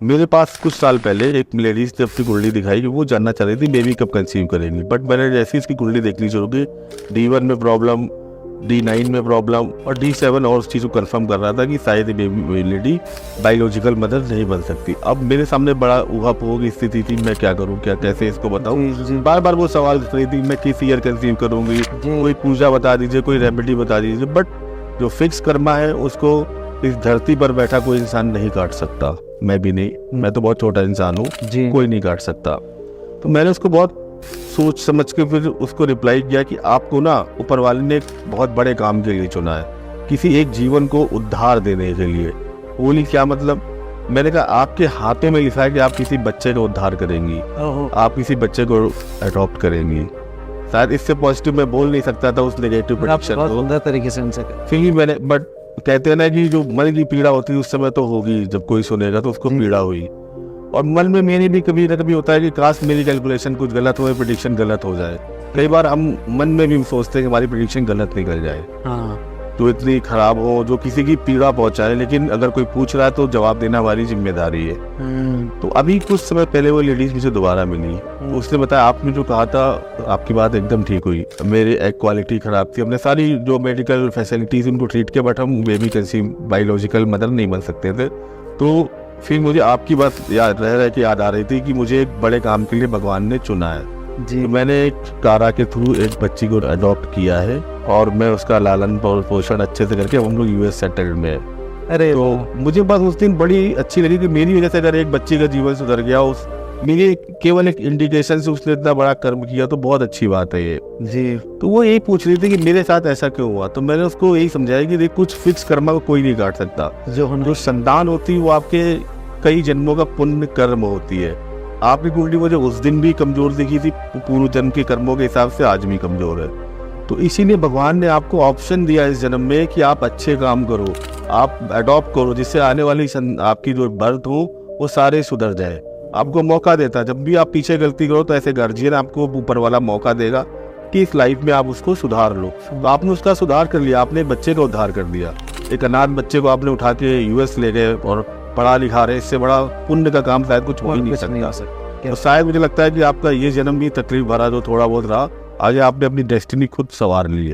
मेरे पास कुछ साल पहले एक लेडीज ने अपनी कुंडली दिखाई कि वो जानना चाह रही थी बेबी कब कंसीव करेंगी। बट मैंने जैसे इसकी कुंडली देखनी शुरू की, D1 में प्रॉब्लम, D9 में प्रॉब्लम और D7 और उस चीज़ को कंफर्म कर रहा था कि शायद बेबी लेडी बायोलॉजिकल मदर नहीं बन सकती। अब मेरे सामने बड़ा ऊहापोह की स्थिति थी, मैं क्या करूँ, क्या कैसे इसको बताऊँ। बार बार वो सवाल कर रही थी मैं किस ईयर कंसीव करूँगी, कोई पूजा बता दीजिए, कोई रेमेडी बता दीजिए। बट जो फिक्स कर्मा है उसको इस धरती पर बैठा कोई इंसान नहीं काट सकता, मैं भी नहीं, मैं तो बहुत छोटा इंसान हूँ, कोई नहीं काट सकता। तो मैंने उसको बहुत सोच समझ के फिर उसको रिप्लाई किया कि आपको ना ऊपर वाले ने एक बहुत बड़े काम के लिए चुना है, किसी एक जीवन को उद्धार देने के लिए। बोली क्या मतलब? मैंने कहा आपके हाथों में लिखा है कि आप किसी बच्चे का उद्धार करेंगी, आप किसी बच्चे को अडॉप्ट करेंगी। शायद इससे पॉजिटिव मैं बोल नहीं सकता था उस नेगेटिव प्रेडिक्शन को। सुंदर तरीके से उनसे फिर भी मैंने, बट कहते हैं ना कि जो मन की पीड़ा होती है उस समय तो होगी, जब कोई सुनेगा तो उसको पीड़ा हुई। और मन में मेरे भी कभी ना कभी होता है कि काश मेरी कैलकुलेशन कुछ गलत हो, प्रेडिक्शन गलत हो जाए। कई बार हम मन में भी सोचते हैं कि हमारी प्रेडिक्शन गलत निकल जाए, तो इतनी खराब हो, जो किसी की पीड़ा पहुंचाए। लेकिन अगर कोई पूछ रहा है तो जवाब देना हमारी जिम्मेदारी है। तो अभी कुछ समय पहले वो लेडीज मुझे दोबारा मिली, तो उसने बताया आपने जो कहा था आपकी बात एकदम ठीक हुई, मेरी एग क्वालिटी खराब थी, हमने सारी जो मेडिकल फैसिलिटीज उनको ट्रीट किया, बट हम बेबी कंसीव बायोलॉजिकल मदर नहीं बन सकते थे। तो फिर मुझे आपकी बात याद आ रही थी कि मुझे एक बड़े काम के लिए भगवान ने चुना है। तो मैंने एक कारा के थ्रू एक बच्ची को अडॉप्ट किया है और मैं उसका लालन पोषण अच्छे से करके हम लोग US सेटल्ड में है। अरे तो मुझे बस उस दिन बड़ी अच्छी लगी कि मेरी वजह से अगर एक बच्ची का जीवन सुधर गया, उस मेरी केवल एक इंडिकेशन से उसने इतना बड़ा कर्म किया, तो बहुत अच्छी बात है ये जी। तो वो यही पूछ रही थी कि मेरे साथ ऐसा क्यों हुआ। तो मैंने उसको यही समझाया कि देख, कुछ फिक्स कर्मा को कोई नहीं काट सकता। जो संतान होती है वो आपके कई जन्मों का पुण्य कर्म होती है। आपकी कुंडली मुझे उस दिन भी कमजोर दिखी थी, पूर्व जन्म के कर्मों के हिसाब से आज भी कमजोर है। तो इसीलिए भगवान ने आपको ऑप्शन दिया इस जन्म में कि आप अच्छे काम करो, आप अडॉप्ट करो, जिससे आने वाली आपकी जो बर्थ हो वो सारे सुधर जाए। आपको मौका देता है, जब भी आप पीछे गलती करो तो ऐसे गार्जियन आपको ऊपर वाला मौका देगा कि इस लाइफ में आप उसको सुधार लो। तो आपने उसका सुधार कर लिया, आपने बच्चे का उद्धार कर दिया। एक अनाथ बच्चे को आपने उठा के US ले गए और पढ़ा लिखा रहे, इससे बड़ा पुण्य का काम शायद कुछ हो ही नहीं सकता। तो शायद मुझे लगता है कि आपका ये जन्म भी तकलीफ भरा जो थोड़ा बहुत रहा, आज आपने अपनी डेस्टिनी खुद संवार ली है।